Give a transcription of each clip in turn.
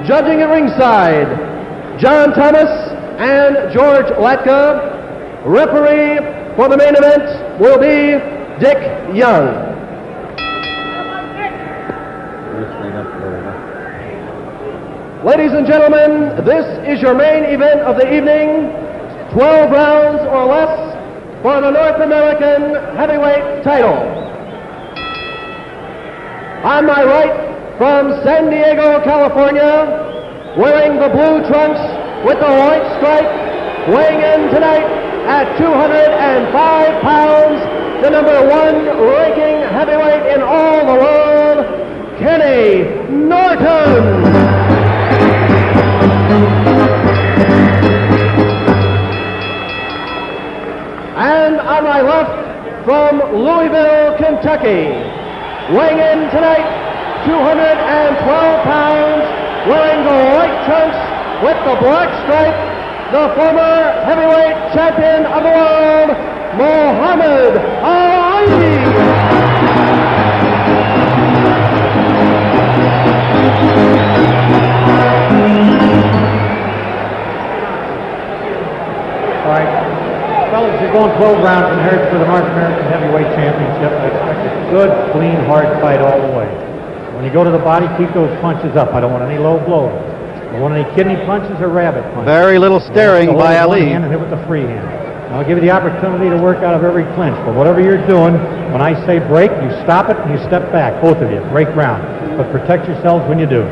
Judging at ringside, John Thomas and George Latka. Referee for the main event will be Dick Young. Ladies and gentlemen, this is your main event of the evening. 12 rounds or less for the North American heavyweight title. On my right, from San Diego, California, wearing the blue trunks with the white stripe, weighing in tonight at 205 pounds, the #1 ranking heavyweight in all the world, Kenny Norton. And on my left, from Louisville, Kentucky, weighing in tonight, 212 pounds, wearing the white trunks with the black stripe, the former heavyweight champion of the world, Muhammad Ali. All right, fellas, you're going 12 rounds and herds for the North American Heavyweight Championship. I expect a good, clean, hard fight all the way. When you go to the body, keep those punches up. I don't want any low blows. I don't want any kidney punches or rabbit punches. Very little staring by Ali. Hand and hit with the free hand. I'll give you the opportunity to work out of every clinch, but whatever you're doing, when I say break, you stop it and you step back, both of you. Break ground. But protect yourselves when you do.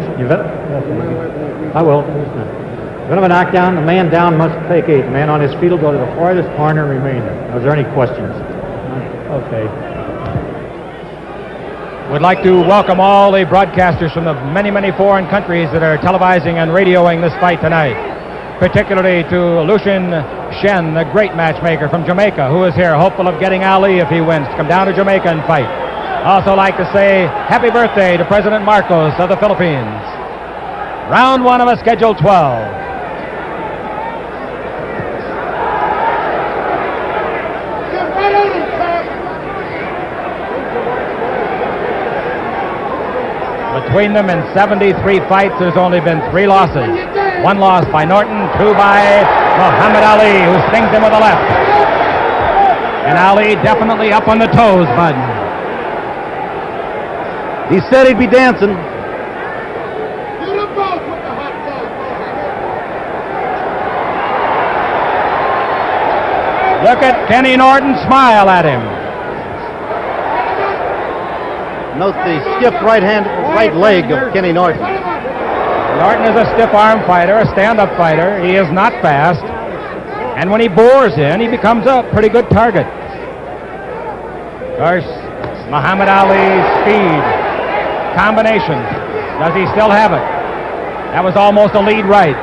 I will. If you have a knockdown, the man down must take 8. The man on his feet will go to the farthest corner and remain there. Is there any questions? Okay. We'd like to welcome all the broadcasters from the many, many foreign countries that are televising and radioing this fight tonight, particularly to Lucien Shen, the great matchmaker from Jamaica, who is here, hopeful of getting Ali if he wins, to come down to Jamaica and fight. Also like to say happy birthday to President Marcos of the Philippines. Round 1 of a scheduled 12. Between them in 73 fights, there's only been 3 losses. 1 loss by Norton, 2 by Muhammad Ali, who stings him with a left. And Ali definitely up on the toes, bud. He said he'd be dancing. Look at Kenny Norton smile at him. Note the stiff right leg of Kenny Norton. Norton is a stiff arm fighter, a stand-up fighter. He is not fast. And when he bores in, he becomes a pretty good target. Of course, Muhammad Ali's speed, combination. Does he still have it? That was almost a lead right.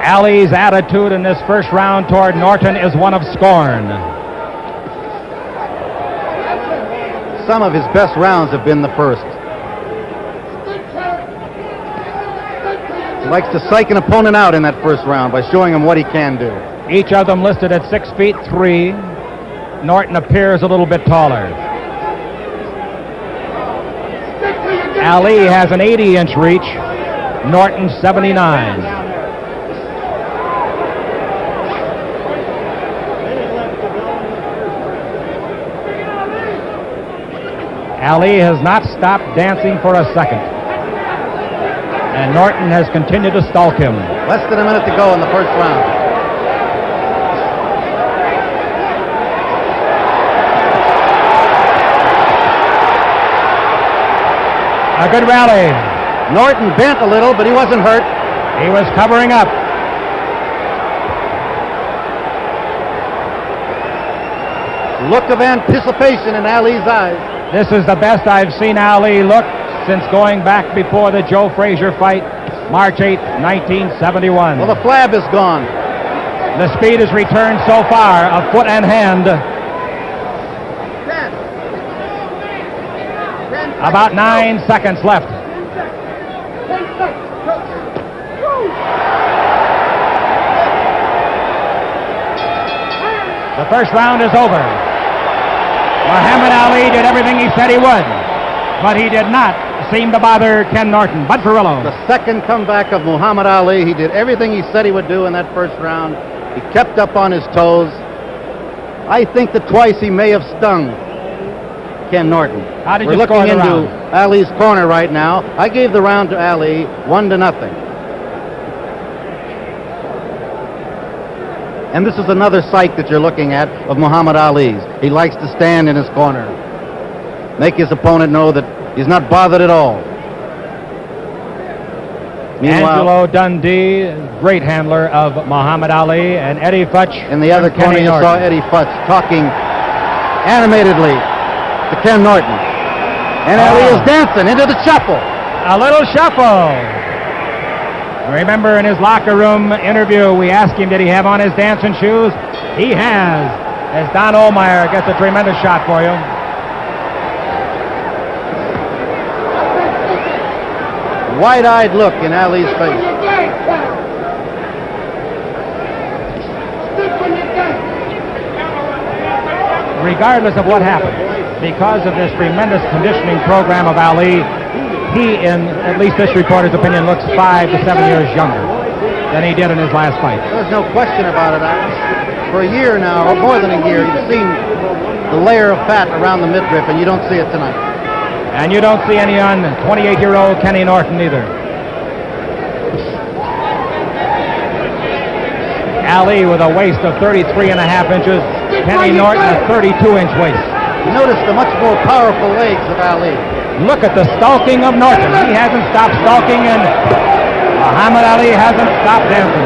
Ali's attitude in this first round toward Norton is one of scorn. Some of his best rounds have been the first. He likes to psych an opponent out in that first round by showing him what he can do. Each of them listed at 6'3". Norton appears a little bit taller. Ali has an 80-inch reach. Norton 79. Ali has not stopped dancing for a second. And Norton has continued to stalk him. Less than a minute to go in the first round. A good rally. Norton bent a little, but he wasn't hurt. He was covering up. Look of anticipation in Ali's eyes. This is the best I've seen Ali look since going back before the Joe Frazier fight, March 8, 1971. Well, the flab is gone. The speed has returned so far of foot and hand. About 9 seconds left. The first round is over. Muhammad Ali did everything he said he would, but he did not seem to bother Ken Norton. Bud Ferrillo. The second comeback of Muhammad Ali. He did everything he said he would do in that first round. He kept up on his toes. I think that twice he may have stung Ken Norton. How did We're you looking score the into round? Ali's corner right now. I gave the round to Ali 1-0. And this is another sight that you're looking at of Muhammad Ali's. He likes to stand in his corner, make his opponent know that he's not bothered at all. Angelo Dundee, great handler of Muhammad Ali, and Eddie Futch. In the other corner, you saw Eddie Futch talking animatedly to Ken Norton. And Ali is dancing into the shuffle. A little shuffle. Remember, in his locker room interview, we asked him, did he have on his dancing shoes? He has, as Don Ohlmeyer gets a tremendous shot for you. Wide-eyed look in Ali's face. Regardless of what happened, because of this tremendous conditioning program of Ali, he, in at least this reporter's opinion, looks 5 to 7 years younger than he did in his last fight. There's no question about it. For a year now, or more than a year, you've seen the layer of fat around the midriff, and you don't see it tonight. And you don't see any on 28-year-old Kenny Norton either. Ali with a waist of 33.5 inches, Kenny Norton a 32-inch waist. You notice the much more powerful legs of Ali. Look at the stalking of Norton. He hasn't stopped stalking, and Muhammad Ali hasn't stopped dancing.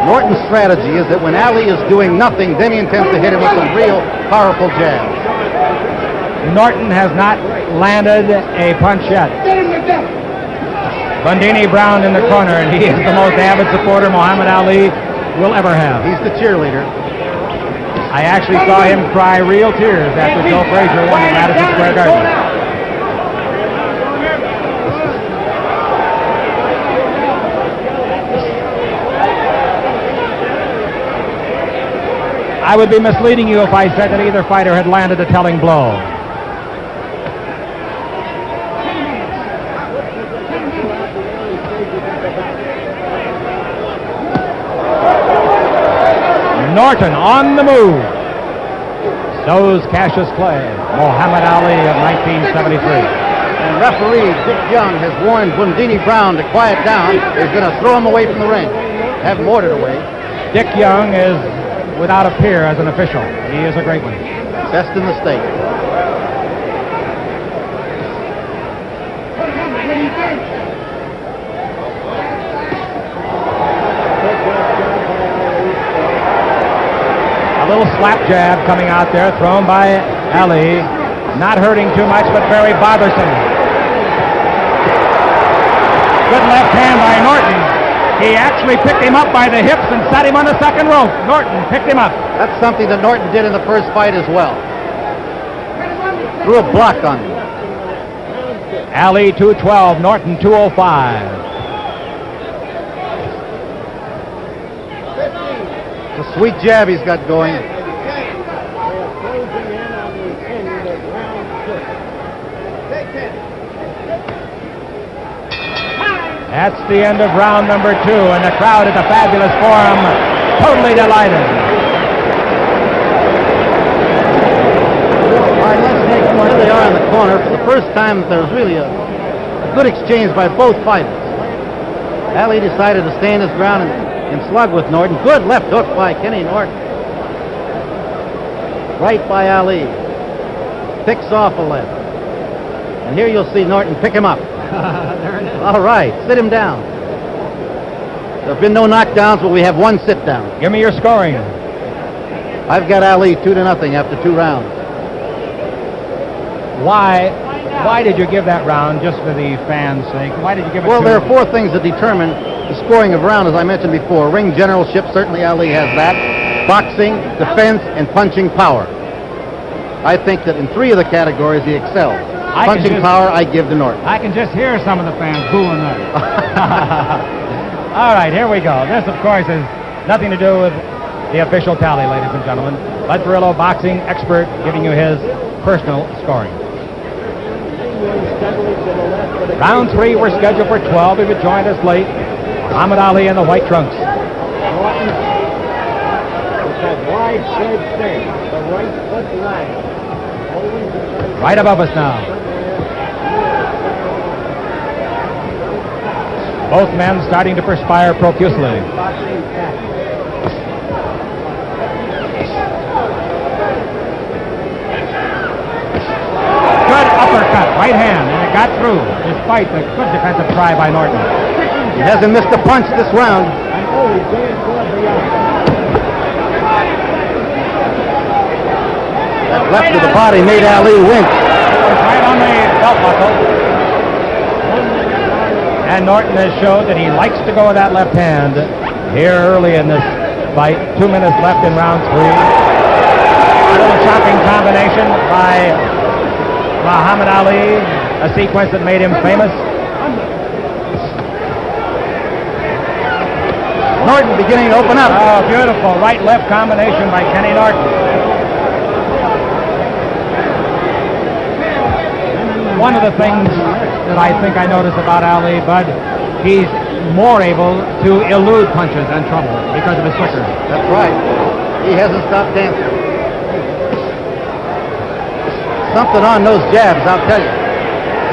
Norton's strategy is that when Ali is doing nothing, then he intends to hit him with some real powerful jabs. Norton has not landed a punch yet. Bundini Brown in the corner, and he is the most avid supporter Muhammad Ali will ever have. He's the cheerleader. I actually saw him cry real tears after Joe Frazier won at Madison Square Garden. I would be misleading you if I said that either fighter had landed a telling blow. Norton on the move. So's Cassius Clay, Muhammad Ali of 1973. And referee Dick Young has warned Bundini Brown to quiet down. He's going to throw him away from the ring. Have him ordered away. Dick Young is without a peer as an official. He is a great one. Best in the state. A little slap jab coming out there, thrown by Ali. Not hurting too much, but very bothersome. Good left hand by Norton. He actually picked him up by the hips and set him on the second rope. Norton picked him up. That's something that Norton did in the first fight as well. Threw a block on him. Ali 212, Norton 205. It's a sweet jab he's got going. That's the end of round number 2, and the crowd at the Fabulous Forum totally delighted. All right, let's take where they are in the corner. For the first time, there was really a good exchange by both fighters. Ali decided to stand his ground and slug with Norton. Good left hook by Kenny Norton. Right by Ali. Picks off a left. And here you'll see Norton pick him up. There it is. All right, sit him down. There have been no knockdowns, but we have one sit down. Give me your scoring. I've got Ali 2-0 after 2 rounds. Why did you give that round, just for the fans' sake? Why did you give it Well, to there are 4 things that determine the scoring of a round, as I mentioned before. Ring generalship, certainly Ali has that. boxing, defense, and punching power. I think that in 3 of the categories he excels. Punching power, I give to Norton. I can just hear some of the fans booing that. All right, here we go. This, of course, has nothing to do with the official tally, ladies and gentlemen. Bud Perillo, boxing expert, giving you his personal scoring. Round 3, we're scheduled for 12. If you joined us late, Muhammad Ali in the white trunks. Right above us now. Both men starting to perspire profusely. Good uppercut, right hand, and it got through, despite the good defensive try by Norton. He hasn't missed a punch this round. That left to the body made Ali wince. Right on the belt buckle. And Norton has showed that he likes to go with that left hand here early in this fight. 2 minutes left in round 3. A little chopping combination by Muhammad Ali, a sequence that made him famous. Norton beginning to open up. Oh, beautiful right-left combination by Kenny Norton. One of the things that I think I noticed about Ali, Bud, he's more able to elude punches and trouble because of his quicker. That's right. He hasn't stopped dancing. Something on those jabs, I'll tell you.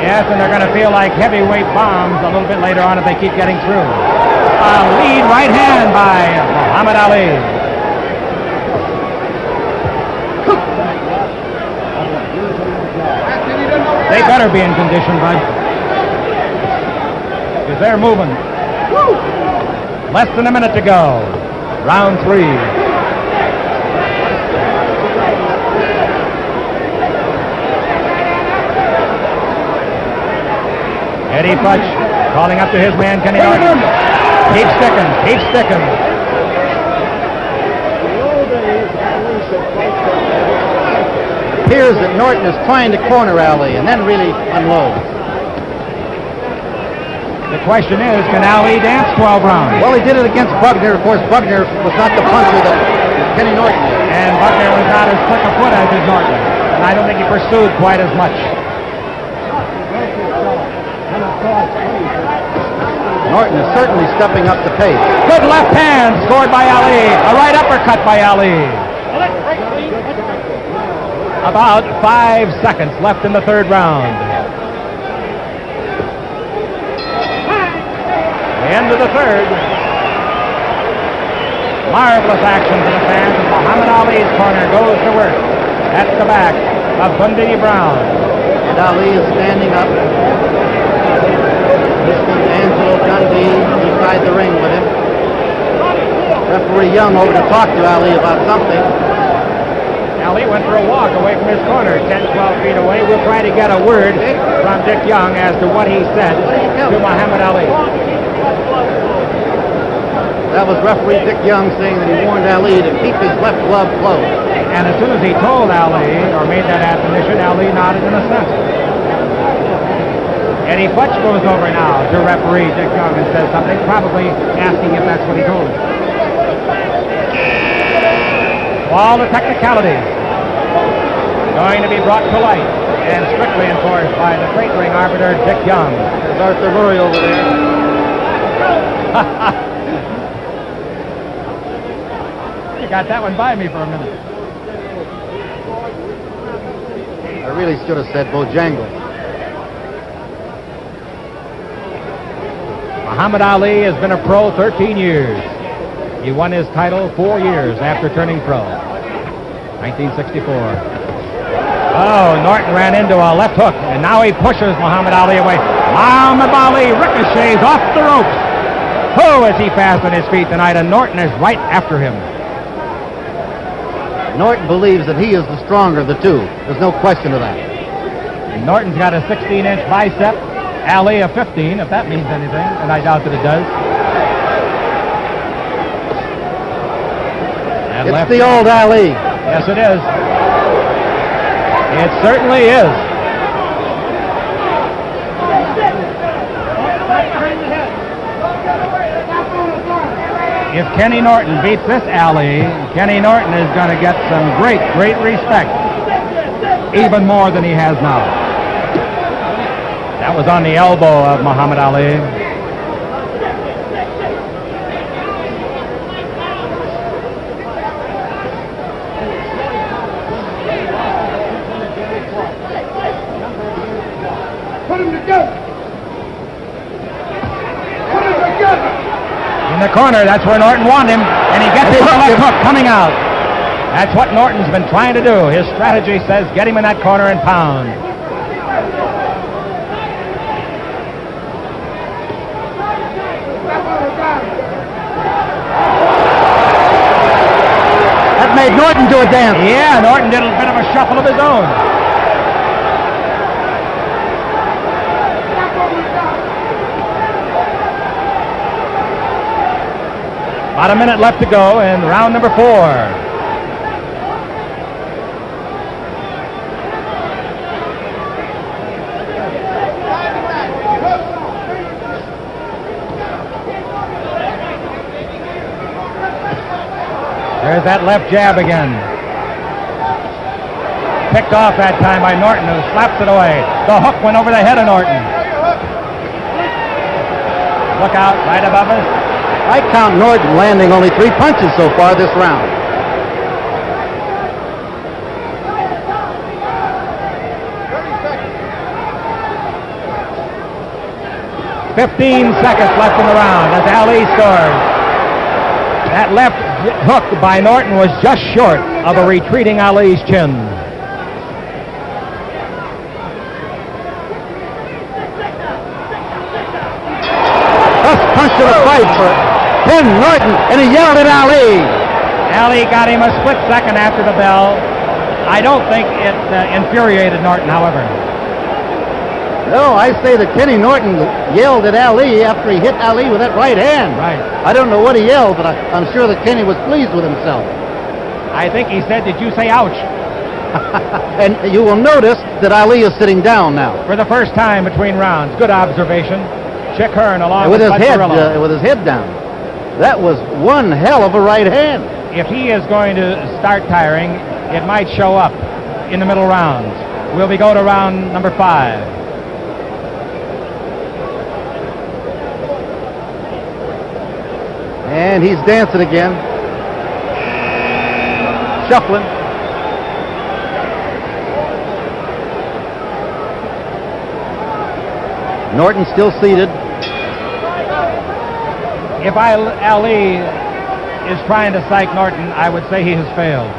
Yes, and they're going to feel like heavyweight bombs a little bit later on if they keep getting through. A lead right hand by Muhammad Ali. They better be in condition, Bud. Because they're moving. Less than a minute to go. Round 3. Eddie Futch calling up to his man, Kenny Norton. Keep sticking, keep sticking. Appears that Norton is trying to corner Ali and then really unload. The question is, can Ali dance 12 rounds? Well, he did it against Bugner. Of course, Bugner was not the puncher that Kenny Norton is. And Bugner was not as quick a foot as is Norton. And I don't think he pursued quite as much. Norton is certainly stepping up the pace. Good left hand scored by Ali. A right uppercut by Ali. About 5 seconds left in the 3rd round. The end of the 3rd. Marvelous action for the fans. Muhammad Ali's corner goes to work at the back of Bundy Brown. And Ali is standing up. Mr. Angelo Dundee inside the ring with him. Referee Young over to talk to Ali about something. Ali went for a walk away from his corner, 10, 12 feet away. We'll try to get a word from Dick Young as to what he said to Muhammad Ali. That was referee Dick Young saying that he warned Ali to keep his left glove closed. And as soon as he told Ali, or made that admonition, Ali nodded in assent. Eddie Futch goes over now to referee Dick Young and says something, probably asking if that's what he told him. All the technicalities going to be brought to light and strictly enforced by the great ring arbiter, Dick Young. There's Arthur Murray over there. You got that one by me for a minute. I really should have said Bojangles. Muhammad Ali has been a pro 13 years. He won his title 4 years after turning pro. 1964. Oh, Norton ran into a left hook, and now he pushes Muhammad Ali away. Muhammad Ali ricochets off the ropes. Oh, is he fast on his feet tonight, and Norton is right after him. Norton believes that he is the stronger of the two. There's no question of that. And Norton's got a 16-inch bicep. Ali a 15, if that means anything, and I doubt that it does. That It's left. the old Ali. Yes, it is. It certainly is. If Kenny Norton beats this Ali, Kenny Norton is going to get some great respect. Even more than he has now. That was on the elbow of Muhammad Ali. In the corner, that's where Norton wanted him, and he gets his left hook coming out. That's what Norton's been trying to do. His strategy says get him in that corner and pound. That made Norton do a dance. Yeah, Norton did a bit of a shuffle of his own. About a minute left to go in round number 4. There's that left jab again. Picked off that time by Norton, who slaps it away. The hook went over the head of Norton. Look out, right above us. I count Norton landing only 3 punches so far this round. "15 seconds left in the round as Ali scores. That left hook by Norton was just short of a retreating Ali's chin. First punch of the fight for Ken Norton, and he yelled at Ali. Ali got him a split second after the bell. I don't think it infuriated Norton, however. No, I say that Kenny Norton yelled at Ali after he hit Ali with that right hand. Right. I don't know what he yelled, but I'm sure that Kenny was pleased with himself. I think he said, "Did you say ouch?" And you will notice that Ali is sitting down now. For the first time between rounds. Good observation. Chick Hearn along with his Bud head Carrillo. with his head down. That was one hell of a right hand. If he is going to start tiring, it might show up in the middle rounds. We'll be going to round number 5. And he's dancing again. Shuffling. Norton still seated. If Ali is trying to psych Norton, I would say he has failed.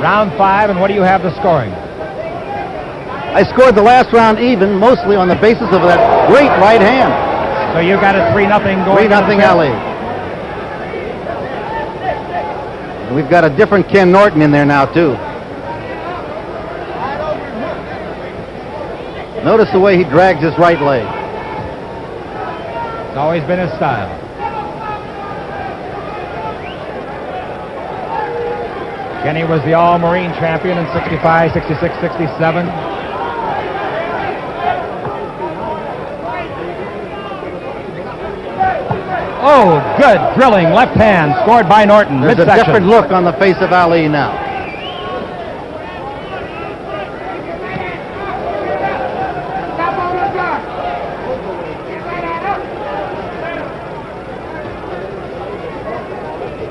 Round 5, and what do you have the scoring? I scored the last round even, mostly on the basis of that great right hand. So you got a 3-0 going. 3-0 Ali. And we've got a different Ken Norton in there now, too. Notice the way he drags his right leg. It's always been his style. Kenny was the All-Marine champion in 65, 66, 67. Oh, good drilling left hand scored by Norton. There's a midsection. different look on the face of Ali now.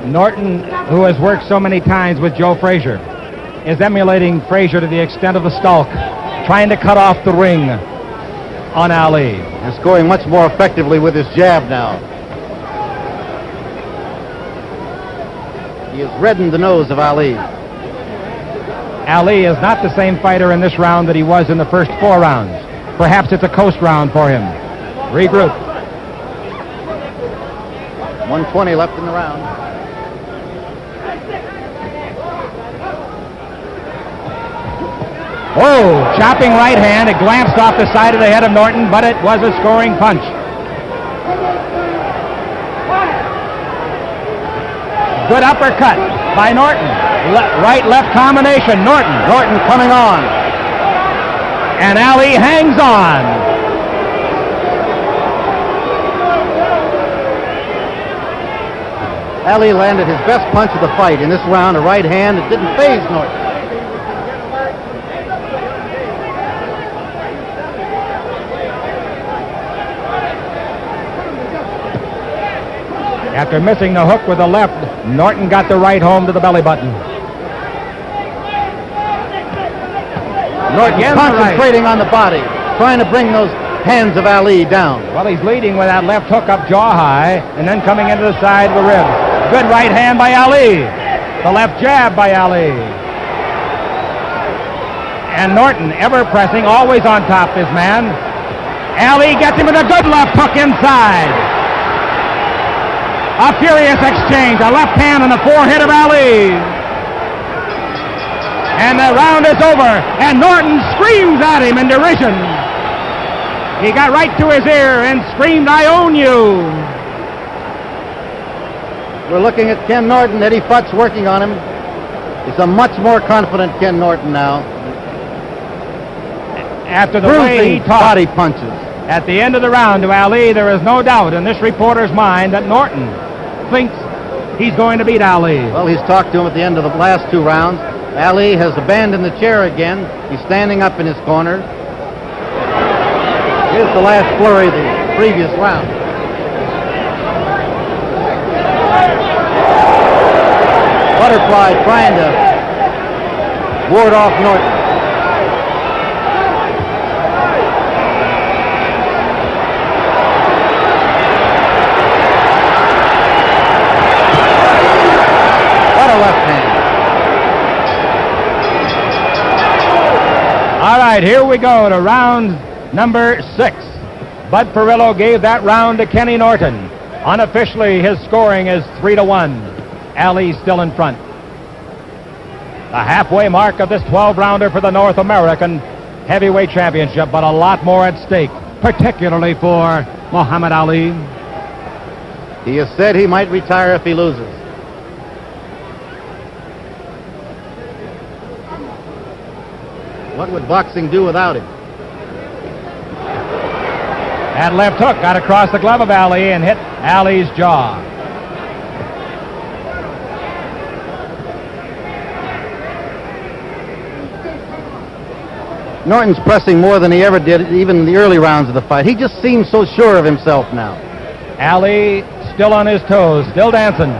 Norton, who has worked so many times with Joe Frazier, is emulating Frazier to the extent of the stalk, trying to cut off the ring on Ali. And scoring much more effectively with his jab now. He has reddened the nose of Ali. Ali is not the same fighter in this round that he was in the first 4 rounds. Perhaps it's a coast round for him. Regroup. 1:20 left in the round. Oh, chopping right hand. It glanced off the side of the head of Norton, but it was a scoring punch. Good uppercut by Norton. Right-left combination. Norton coming on. And Ali hangs on. Ali landed his best punch of the fight in this round, a right hand. It didn't faze Norton. After missing the hook with the left, Norton got the right home to the belly button. Norton concentrating on the body, trying to bring those hands of Ali down. Well, he's leading with that left hook up jaw high, and then coming into the side of the ribs. Good right hand by Ali. The left jab by Ali. And Norton, ever pressing, always on top, this man. Ali gets him with a good left hook inside. A furious exchange. A left hand on the forehead of Ali. And the round is over. And Norton screams at him in derision. He got right to his ear and screamed, "I own you." We're looking at Ken Norton. Eddie Futz working on him. He's a much more confident Ken Norton now. After the way he talked body punches at the end of the round to Ali, there is no doubt in this reporter's mind that Norton thinks he's going to beat Ali. Well, he's talked to him at the end of the last two rounds. Ali has abandoned the chair again. He's standing up in his corner. Here's the last flurry of the previous round. Butterfly trying to ward off Norton. What a left hand. All right, here we go to round number 6. Bud Perillo gave that round to Kenny Norton. Unofficially, his scoring is 3-1. Ali still in front. The halfway mark of this 12-rounder for the North American Heavyweight Championship, but a lot more at stake, particularly for Muhammad Ali. He has said he might retire if he loses. What would boxing do without him? That left hook got across the glove of Ali and hit Ali's jaw. Norton's pressing more than he ever did, even in the early rounds of the fight. He just seems so sure of himself now. Ali still on his toes, still dancing.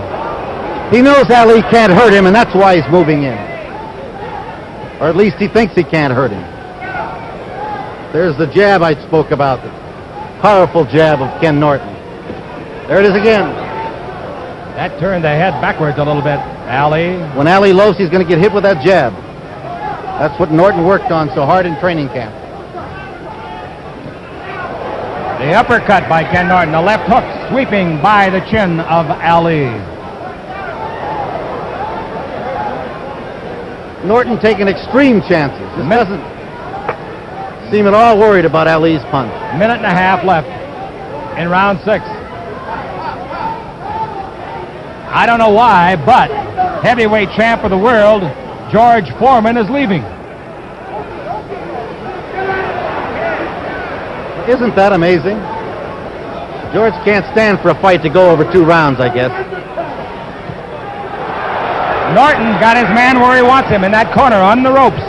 He knows Ali can't hurt him, and that's why he's moving in. Or at least he thinks he can't hurt him. There's the jab I spoke about, the powerful jab of Ken Norton. There it is again. That turned the head backwards a little bit, Ali. When Ali loafs, he's going to get hit with that jab. That's what Norton worked on so hard in training camp. The uppercut by Ken Norton, the left hook sweeping by the chin of Ali. Norton taking extreme chances. This doesn't seem at all worried about Ali's punch. Minute and a half left in round 6. I don't know why, but heavyweight champ of the world, George Foreman, is leaving. Isn't that amazing? George can't stand for a fight to go over 2 rounds, I guess. Norton got his man where he wants him, in that corner on the ropes.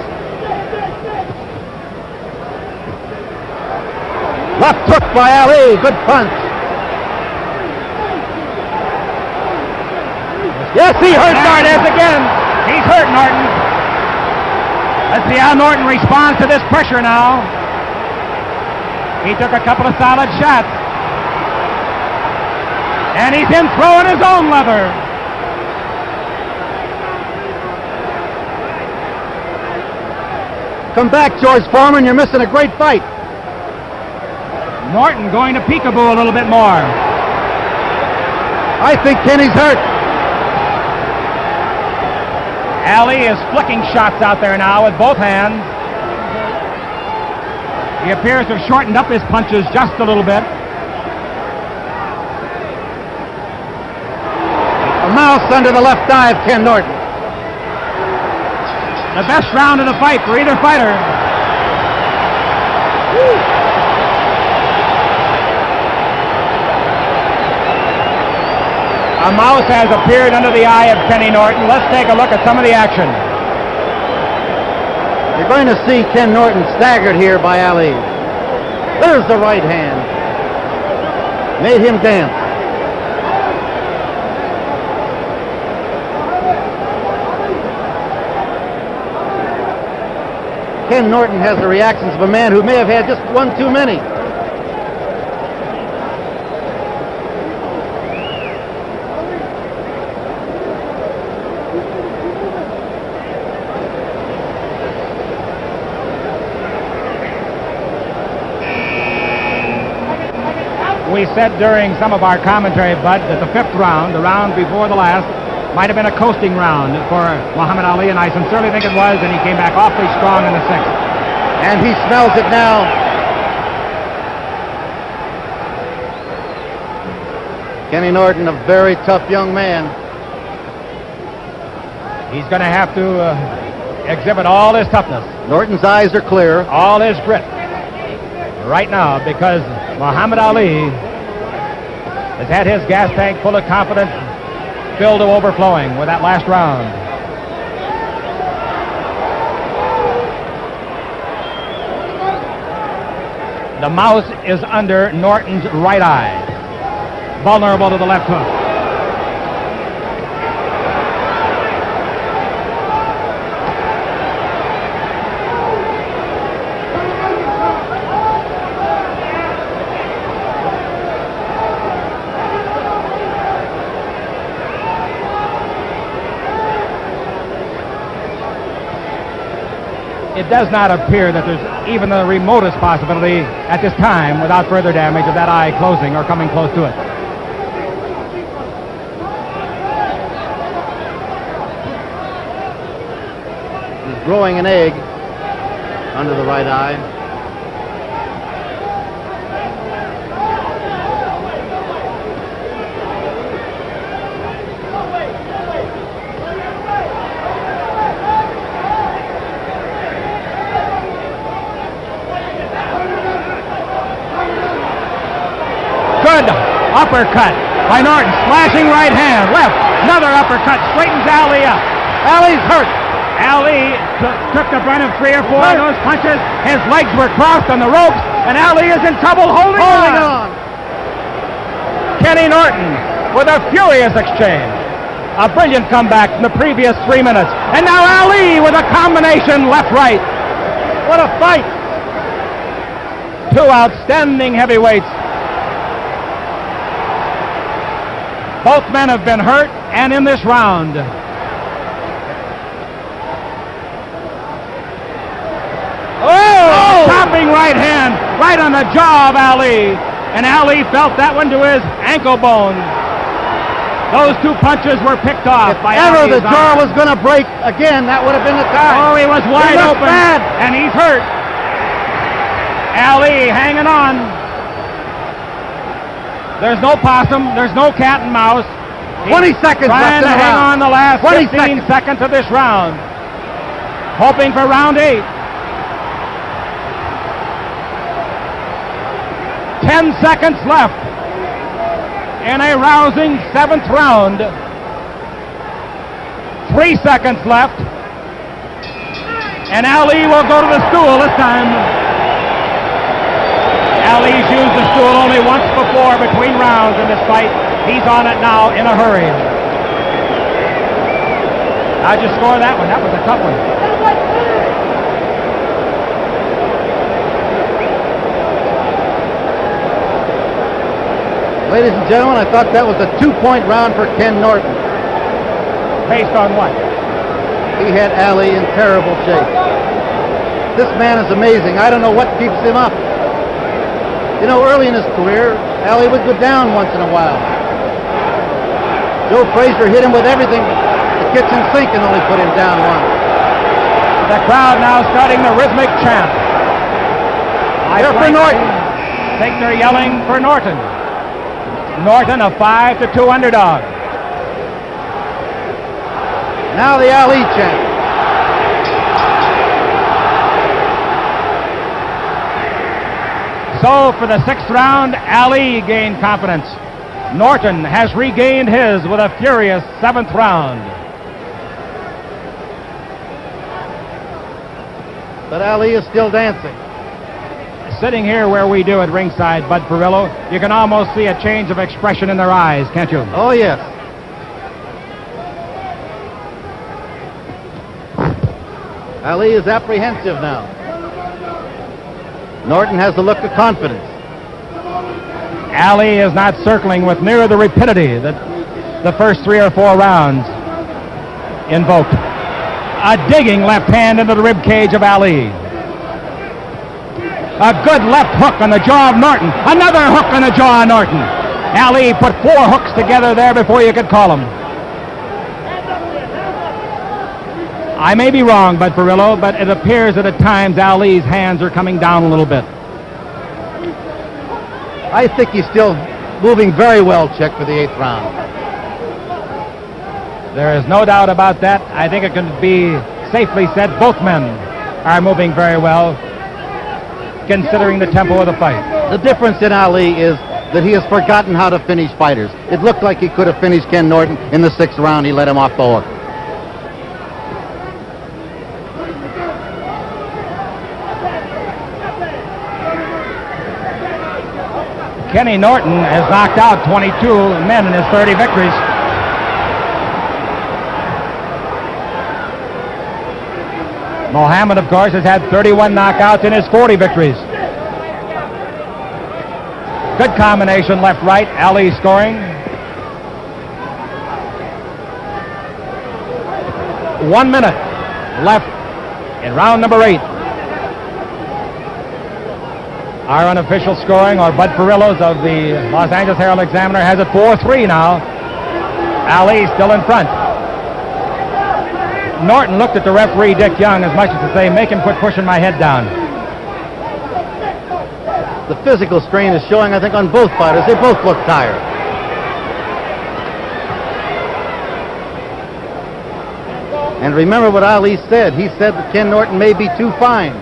Left hook by Ali, good punch. Yes, he hurt Norton again. He's hurt Norton. Let's see how Norton responds to this pressure now. He took a couple of solid shots. And he's in throwing his own leather. Come back, George Foreman. You're missing a great fight. Norton going to peekaboo a little bit more. I think Kenny's hurt. Ali is flicking shots out there now with both hands. He appears to have shortened up his punches just a little bit. A mouse under the left eye of Ken Norton. The best round of the fight for either fighter. A mouse has appeared under the eye of Kenny Norton. Let's take a look at some of the action. You're going to see Ken Norton staggered here by Ali. There's the right hand. Made him dance. Ken Norton has the reactions of a man who may have had just one too many. We said during some of our commentary, Bud, that the fifth round, the round before the last, might have been a coasting round for Muhammad Ali, and I sincerely think it was, and he came back awfully strong in the sixth. And he smells it now. Kenny Norton, a very tough young man. He's going to have to exhibit all his toughness. Norton's eyes are clear. All his grit right now, because Muhammad Ali has had his gas tank full of confidence filled to overflowing with that last round. The mouse is under Norton's right eye, vulnerable to the left hook. It does not appear that there's even the remotest possibility at this time, without further damage, of that eye closing or coming close to it. He's growing an egg under the right eye. Good uppercut by Norton. Slashing right hand. Left. Another uppercut. Straightens Ali up. Ali's hurt. Ali took the brunt of 3 or 4 of those punches. His legs were crossed on the ropes, and Ali is in trouble holding on. Kenny Norton with a furious exchange. A brilliant comeback from the previous 3 minutes. And now Ali with a combination left-right. What a fight. 2 outstanding heavyweights. Both men have been hurt, and in this round. Oh! Chopping right hand, right on the jaw of Ali. And Ali felt that one to his ankle bone. Those 2 punches were picked off by Ever Ali's the jaw arm. was going to break again, that would have been the time. Oh, he was wide looked open, bad. and he's hurt. Ali hanging on. There's no possum. There's no cat and mouse. 20 seconds Trying left to in the hang round. on the last 20 15 seconds of this round. Hoping for round 8. 10 seconds left in a rousing 7th round. 3 seconds left. And Ali will go to the stool this time. Ali's used the stool only once before between rounds in this fight. He's on it now in a hurry. How'd you score that one? That was a tough one. Ladies and gentlemen, I thought that was a 2-point round for Ken Norton. Based on what? He had Ali in terrible shape. This man is amazing. I don't know what keeps him up. You know, early in his career, Ali would go down once in a while. Joe Frazier hit him with everything, the kitchen sink, and only put him down once. The crowd now starting the rhythmic chant. They're for Norton. I think they're yelling for Norton. Norton a 5-2 underdog. Now the Ali chant. So for the 6th round, Ali gained confidence. Norton has regained his with a furious 7th round. But Ali is still dancing. Sitting here where we do at ringside, Bud Perillo, you can almost see a change of expression in their eyes, can't you? Oh, yes. Ali is apprehensive now. Norton has the look of confidence. Ali is not circling with near the rapidity that the first 3 or 4 rounds invoked. A digging left hand into the rib cage of Ali. A good left hook on the jaw of Norton. Another hook on the jaw of Norton. Ali put 4 hooks together there before you could call them. I may be wrong, Bud Perillo, but it appears that at times Ali's hands are coming down a little bit. I think he's still moving very well, Chick, for the 8th round. There is no doubt about that. I think it can be safely said both men are moving very well, considering the tempo of the fight. The difference in Ali is that he has forgotten how to finish fighters. It looked like he could have finished Ken Norton in the 6th round. He let him off the hook. Kenny Norton has knocked out 22 men in his 30 victories. Mohammed, of course, has had 31 knockouts in his 40 victories. Good combination left-right. Ali scoring. 1 minute left in round number 8. Our unofficial scoring, or Bud Perillo's of the Los Angeles Herald-Examiner, has it 4-3 now. Ali still in front. Norton looked at the referee, Dick Young, as much as to say, make him quit pushing my head down. The physical strain is showing, I think, on both fighters. They both look tired. And remember what Ali said. He said that Ken Norton may be too fine.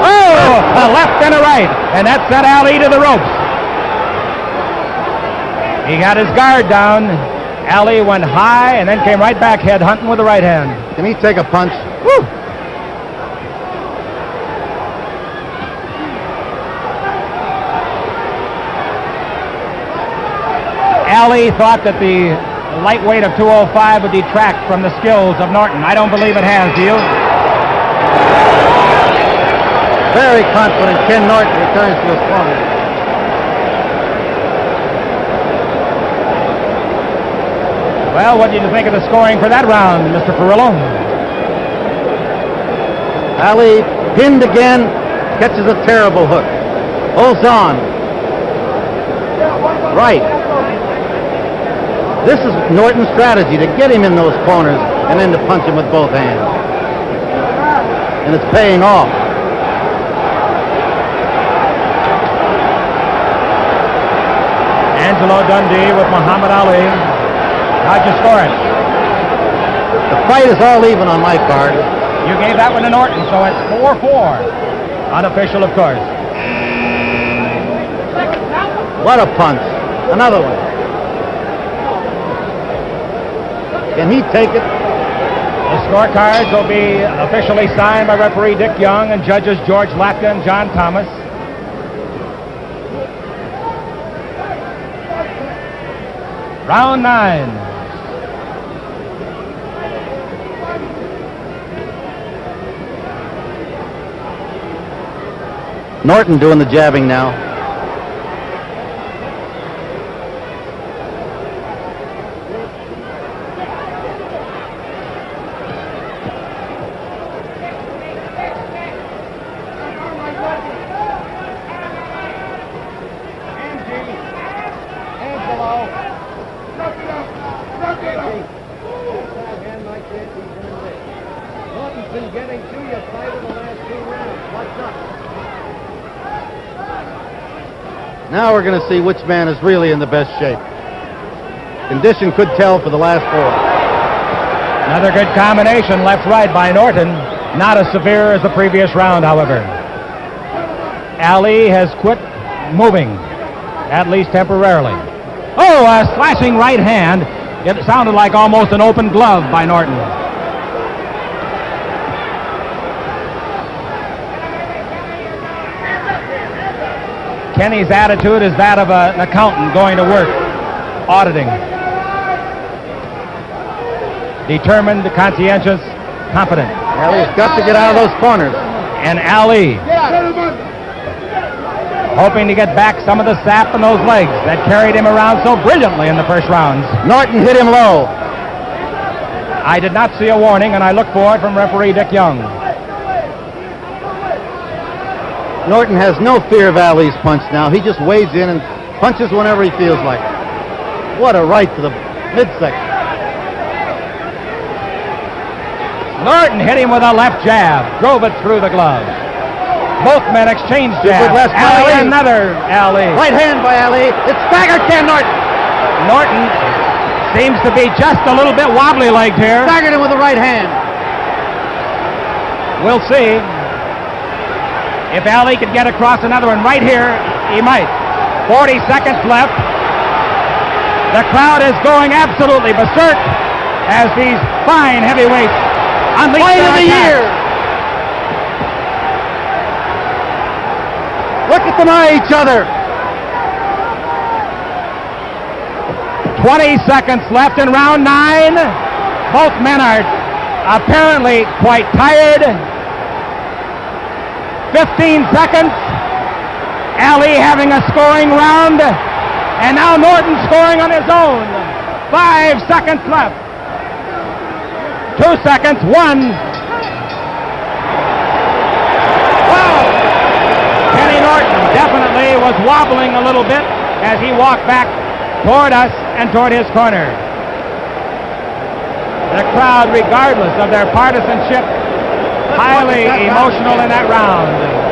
Oh, a left and a right, and that sent Ali to the ropes. He got his guard down. Ali went high and then came right back head hunting with the right hand. Can he take a punch? Woo! Ali thought that the lightweight of 205 would detract from the skills of Norton. I don't believe it has, do you? Very confident Ken Norton returns to his corner. Well, what did you think of the scoring for that round, Mr. Perillo? Ali pinned again, catches a terrible hook. Holds on. Right. This is Norton's strategy, to get him in those corners and then to punch him with both hands. And it's paying off. Angelo Dundee with Muhammad Ali. How'd you score it? The fight is all even on my card. You gave that one to Norton, so it's 4-4. Unofficial, of course. What a punch. Another one. Can he take it? The scorecards will be officially signed by referee Dick Young and judges George Latka and John Thomas. Round 9. Norton doing the jabbing now. Norton's been getting to you 5 of the last 2 rounds. What's up? Now we're going to see which man is really in the best shape. Condition could tell for the last 4. Another good combination, left-right by Norton. Not as severe as the previous round, however. Ali has quit moving, at least temporarily. Oh, a slashing right hand. It sounded like almost an open glove by Norton. Kenny's attitude is that of an accountant going to work, auditing. Determined, conscientious, confident. Ali's got to get out of those corners. And Ali, hoping to get back some of the sap in those legs that carried him around so brilliantly in the first rounds. Norton hit him low. I did not see a warning, and I looked for it from referee Dick Young. Norton has no fear of Ali's punch now. He just wades in and punches whenever he feels like it. What a right to the midsection. Norton hit him with a left jab, drove it through the glove. Both men exchanged jabs. Ali, another Ali. Right hand by Ali. It's staggered Ken Norton. Norton seems to be just a little bit wobbly-legged here. Staggered him with the right hand. We'll see. If Ali could get across another one right here, he might. 40 seconds left. The crowd is going absolutely berserk as these fine heavyweights unleash Fight their of the attack. year. Look at them eye each other. 20 seconds left in round 9. Both men are apparently quite tired. 15 seconds. Ali having a scoring round. And now Norton scoring on his own. 5 seconds left. 2 seconds. 1. Wow! Kenny Norton definitely was wobbling a little bit as he walked back toward us and toward his corner. The crowd, regardless of their partisanship, highly emotional in that round.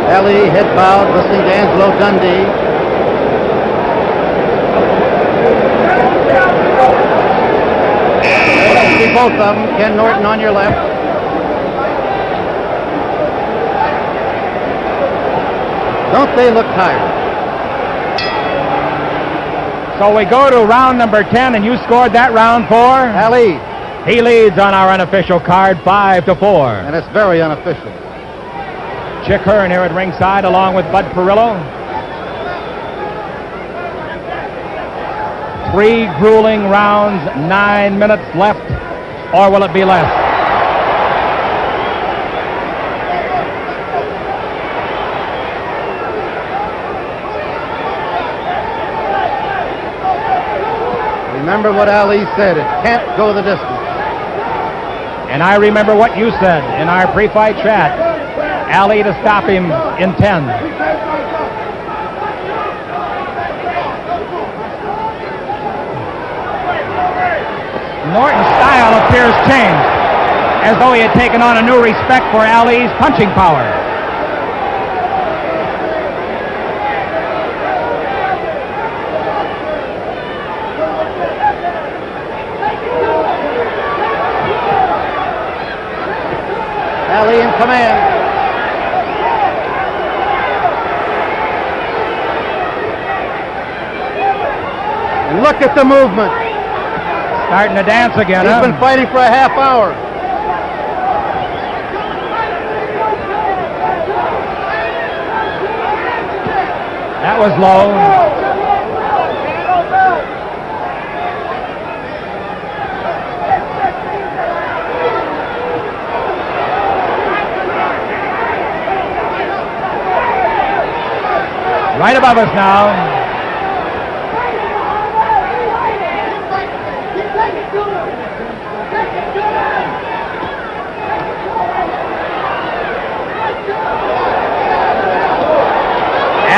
Ali, head bowed, listening to Angelo Dundee. See both of them. Ken Norton on your left. Don't they look tired? So we go to round number 10, and you scored that round for? Ali. He leads on our unofficial card 5-4. And it's very unofficial. Chick Hearn here at ringside along with Bud Perillo. 3 grueling rounds, 9 minutes left, or will it be less? Remember what Ali said, it can't go the distance. And I remember what you said in our pre-fight chat. Ali to stop him in 10. Norton's style appears changed, as though he had taken on a new respect for Ali's punching power. Ali in command. And look at the movement. Starting to dance again, He's huh? been fighting for a half hour. That was low. Right above us now.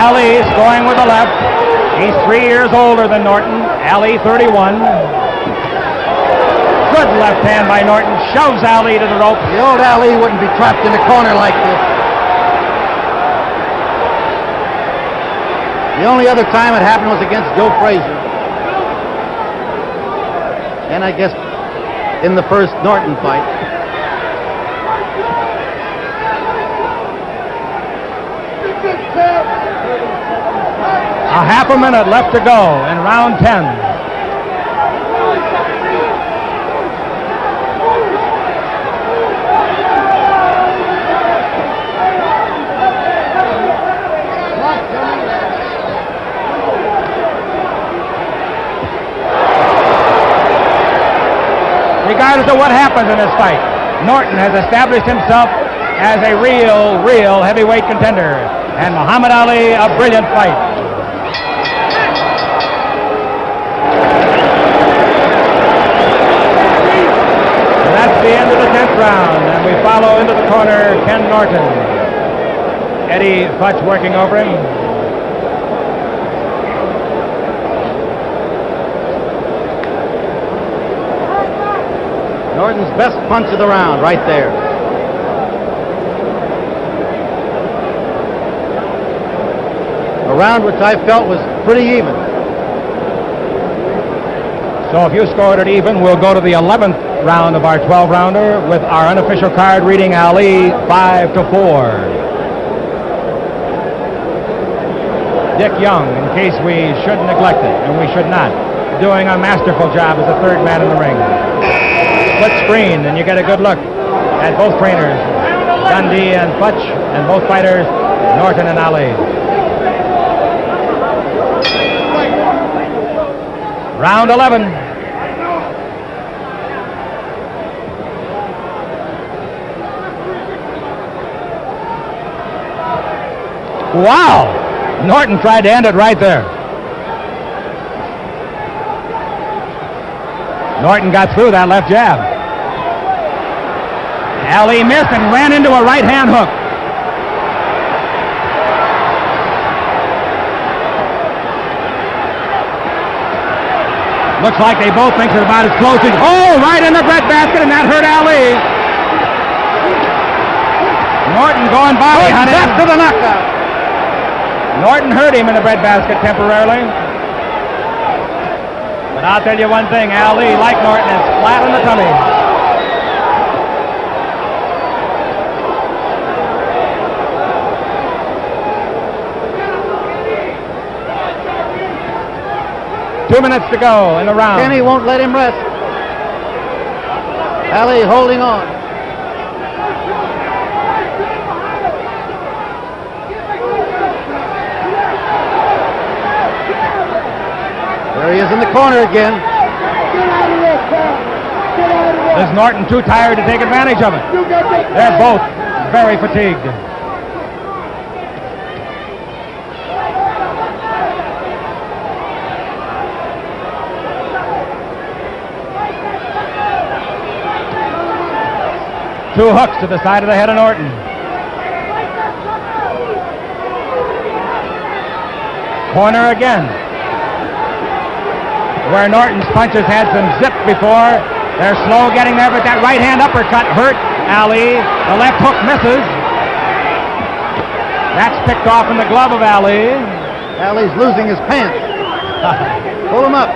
Ali scoring with the left. He's 3 years older than Norton. Ali 31. Good left hand by Norton. Shoves Ali to the rope. The old Ali wouldn't be trapped in a corner like this. The only other time it happened was against Joe Frazier. And I guess in the first Norton fight. A half a minute left to go in round 10. Regardless of what happens in this fight, Norton has established himself as a real heavyweight contender. And Muhammad Ali, a brilliant fight. And that's the end of the 10th round, and we follow into the corner Ken Norton. Eddie Futch working over him. Norton's best punch of the round right there. A round which I felt was pretty even. So if you scored it even, we'll go to the 11th round of our 12-rounder with our unofficial card reading Ali 5-4. Dick Young, in case we should neglect it, and we should not, doing a masterful job as the third man in the ring. Split screen, and you get a good look at both trainers, Dundee and Futch, and both fighters, Norton and Ali. Round 11. Wow! Norton tried to end it right there. Norton got through that left jab. Ali missed and ran into a right-hand hook. Looks like they both think they're about as close as... Oh, right in the breadbasket, and that hurt Ali. Norton going body hunting. Back to the knockout. Norton hurt him in the breadbasket temporarily. But I'll tell you one thing, Ali, like Norton, is flat in the tummy. Two minutes to go in the round. Kenny won't let him rest. Ali holding on. There he is in the corner again. Is Norton too tired to take advantage of it? They're both very fatigued. Two hooks to the side of the head of Norton. Corner again. Where Norton's punches had some zip before. They're slow getting there, but that right-hand uppercut hurt Ali. The left hook misses. That's picked off in the glove of Ali. Ali's losing his pants. Pull him up.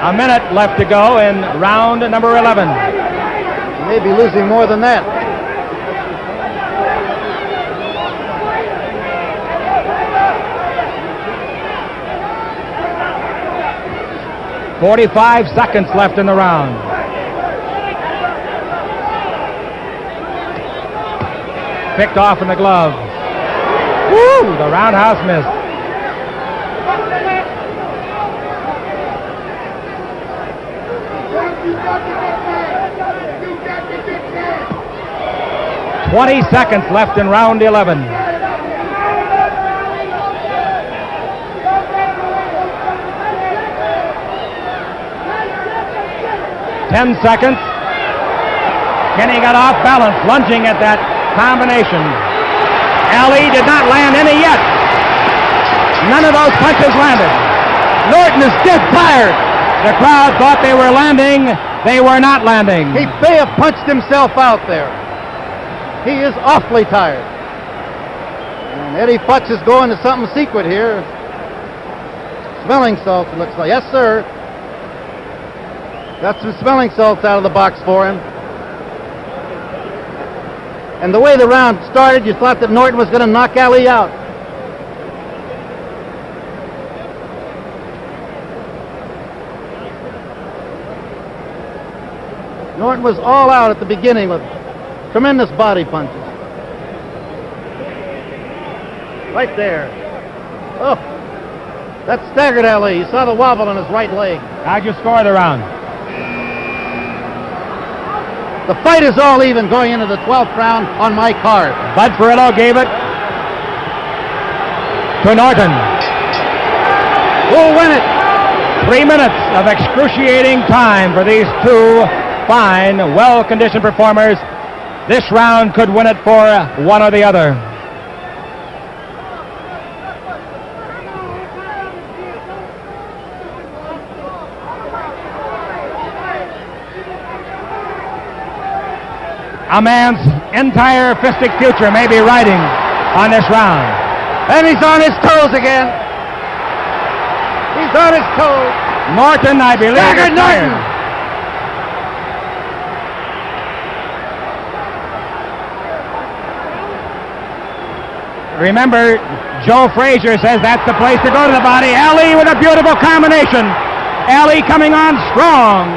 A minute left to go in round number 11. He may be losing more than that. .45 seconds left in the round. Picked off in the glove. Woo! The roundhouse missed. .20 seconds left in round 11. .10 seconds. Kenny got off balance, lunging at that combination. Ali did not land any yet. None of those punches landed. Norton is dead tired. The crowd thought they were landing. They were not landing. He may have punched himself out there. He is awfully tired. And Eddie Futz is going to something secret here. Smelling salts, it looks like. Yes, sir. Got some smelling salts out of the box for him. And the way the round started, you thought that Norton was going to knock Ali out. Norton was all out at the beginning with tremendous body punches. Right there. Oh, that staggered Ali. You saw the wobble on his right leg. How'd you score the round? The fight is all even going into the 12th round on my card. Bud Ferrillo gave it to Norton. Who'll win it? 3 minutes of excruciating time for these two fine, well-conditioned performers. This round could win it for one or the other. A man's entire fistic future may be riding on this round. And he's on his toes again. He's on his toes. Norton, I believe, Staggered is Norton. tired. Remember, Joe Frazier says that's the place to go to the body. Ali with a beautiful combination. Ali coming on strong.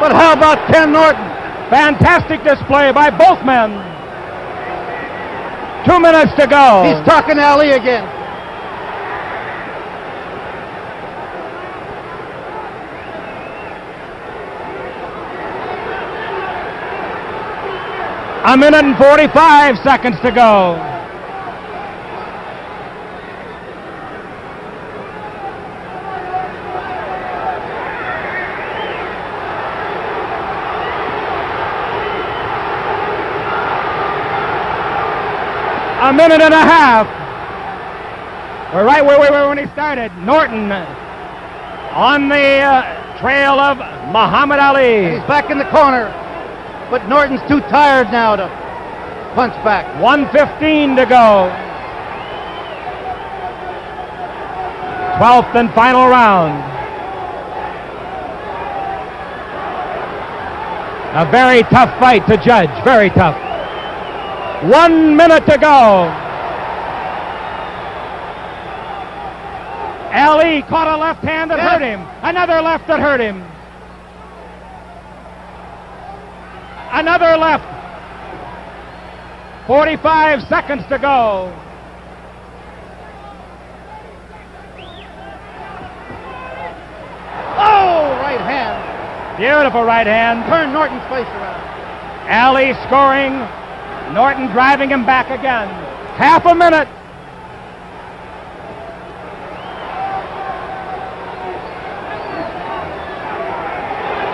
But how about Ken Norton? Fantastic display by both men. 2 minutes to go. He's talking to Ali again. A minute and 45 seconds to go. A minute and a half. We're right where we were when he started. Norton on the trail of Muhammad Ali. He's back in the corner. But Norton's too tired now to punch back. 1:15 to go. 12th and final round. A very tough fight to judge. Very tough. 1 minute to go. Ali caught a left hand that hurt him. Another left that hurt him. Another left. 45 seconds to go. Oh, right hand. Beautiful right hand. Turn Norton's face around. Ali scoring. Norton driving him back again. Half a minute.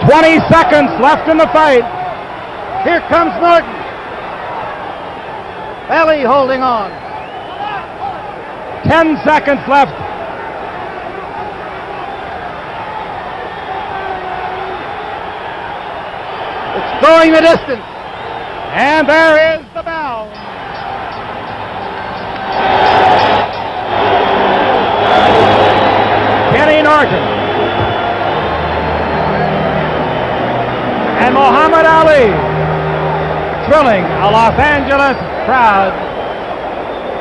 "20 seconds left in the fight. Here comes Norton. Ali holding on. 10 seconds left. It's going the distance. And there is the bell. Kenny Norton and Muhammad Ali thrilling a Los Angeles crowd.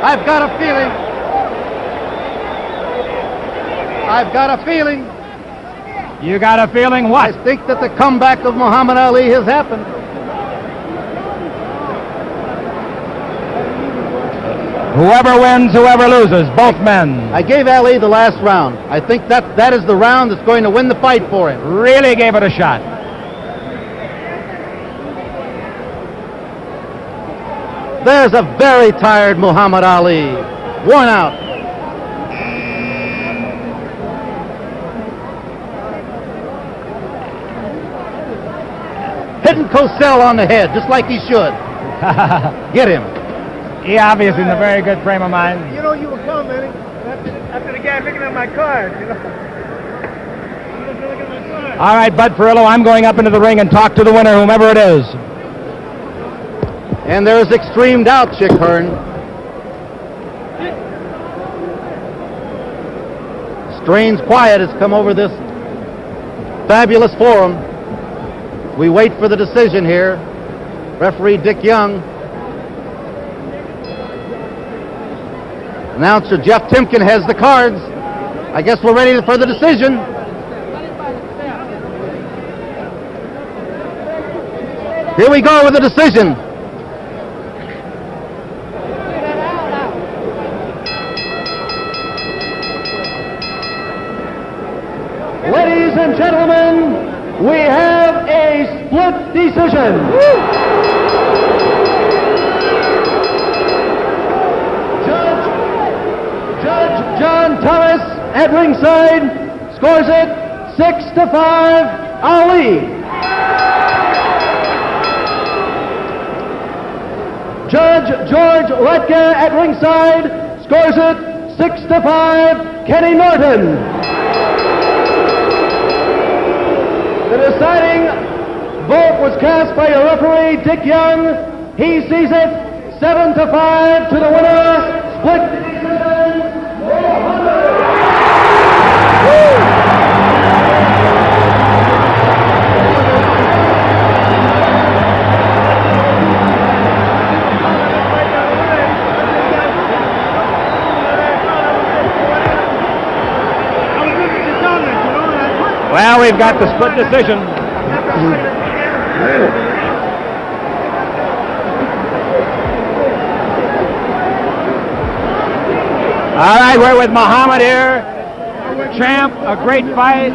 I've got a feeling. I've got a feeling. You got a feeling I what? think that the comeback of Muhammad Ali has happened. Whoever wins, whoever loses, both men I gave Ali the last round. I think that is the round that's going to win the fight for him. really gave it a shot. There's a very tired Muhammad Ali. Worn out. hitting Cosell on the head, just like he should. Get him. He obviously in a very good frame of mind. You know you were coming, Manny. After the guy picking up my card, you know. All right, Bud Perillo, I'm going up into the ring and talk to the winner, whomever it is. And there's extreme doubt, Chick Hearn. Strange quiet has come over this fabulous forum. We wait for the decision here. Referee Dick Young. Announcer Jeff Timken has the cards. I guess we're ready for the decision. Here we go with the decision. Ladies and gentlemen, we have a split decision. Judge John Thomas at ringside scores it 6-5, Ali. Judge George Letka at ringside scores it 6-5, Kenny Norton. The deciding vote was cast by your referee, Dick Young. He sees it 7-5 to the winner. Split decision. Well, we've got the split decision. All right, we're with Muhammad here. Champ, a great fight.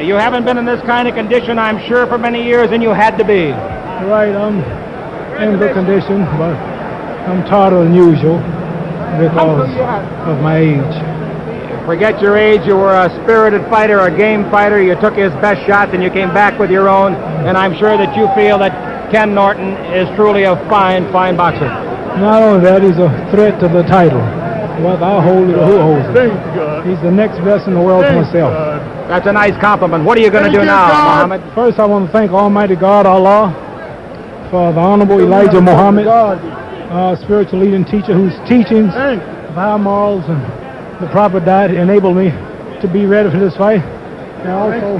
You haven't been in this kind of condition, I'm sure, for many years, and you had to be. Right, I'm in good condition, but I'm tighter than usual because of my age. Forget your age, you were a spirited fighter, a game fighter. You took his best shots and you came back with your own. And I'm sure that you feel that Ken Norton is truly a fine, fine boxer. Not only that, he's a threat to the title. Whether I hold it or who holds it. He's the next best in the world to myself. That's a nice compliment. What are you going to do now, Muhammad? First, I want to thank Almighty God, Allah, for the Honorable Elijah Muhammad, spiritual leading teacher whose teachings of high morals and the proper diet enabled me to be ready for this fight. And also,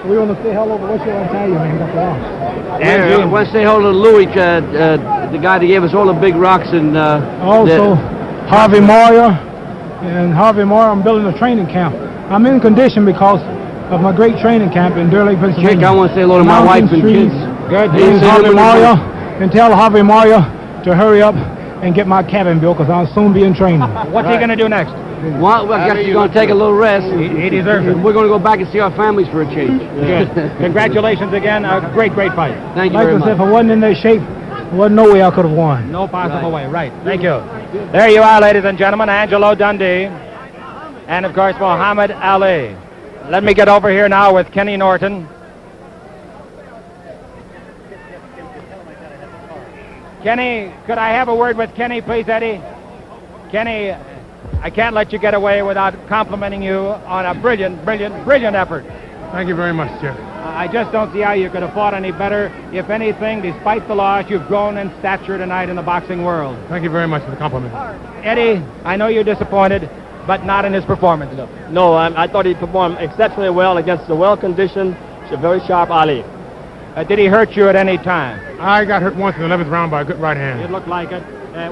we want to say hello to what's your Italian name, Dr. Ross? I want to say hello to Louis, the guy that gave us all the big rocks. And also, Harvey Moyer. And Harvey Moyer, I'm building a training camp. I'm in condition because of my great training camp in Deer Lake, Pennsylvania. Chick, I want to say hello to my wife and kids. Good. Harvey Moyer, and tell Harvey Moyer to hurry up and get my cabin built because I'll soon be in training. What's he going to do next? Well, I guess he's going to take a little rest. He deserves it. We're going to go back and see our families for a change. Good. Congratulations again. A great, great fight. Thank you very much. Like I said, if I wasn't in that shape, there wasn't no way I could have won. No possible way. Right. Thank you. There you are, ladies and gentlemen. Angelo Dundee. And, of course, Muhammad Ali. Let me get over here now with Kenny Norton. Kenny, could I have a word with Kenny, please, Eddie? Kenny, I can't let you get away without complimenting you on a brilliant, brilliant, brilliant effort. Thank you very much, Jeff. I just don't see how you could have fought any better. If anything, despite the loss, you've grown in stature tonight in the boxing world. Thank you very much for the compliment. Eddie, I know you're disappointed, but not in his performance. No, I thought he performed exceptionally well against the well-conditioned, very sharp Ali. Did he hurt you at any time? I got hurt once in the 11th round by a good right hand. It looked like it.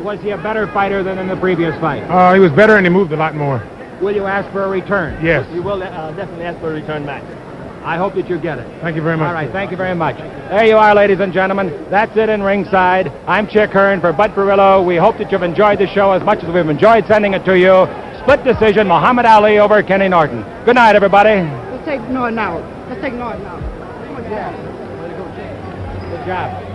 Was he a better fighter than in the previous fight? He was better and he moved a lot more. Will you ask for a return? Yes. We will definitely ask for a return match. I hope that you get it. Thank you very much. All right, thank you very much. There you are, ladies and gentlemen. That's it in ringside. I'm Chick Hearn for Bud Perillo. We hope that you've enjoyed the show as much as we've enjoyed sending it to you. Split decision, Muhammad Ali over Kenny Norton. Good night, everybody. Let's take Norton out. Let's take Norton out. Good job.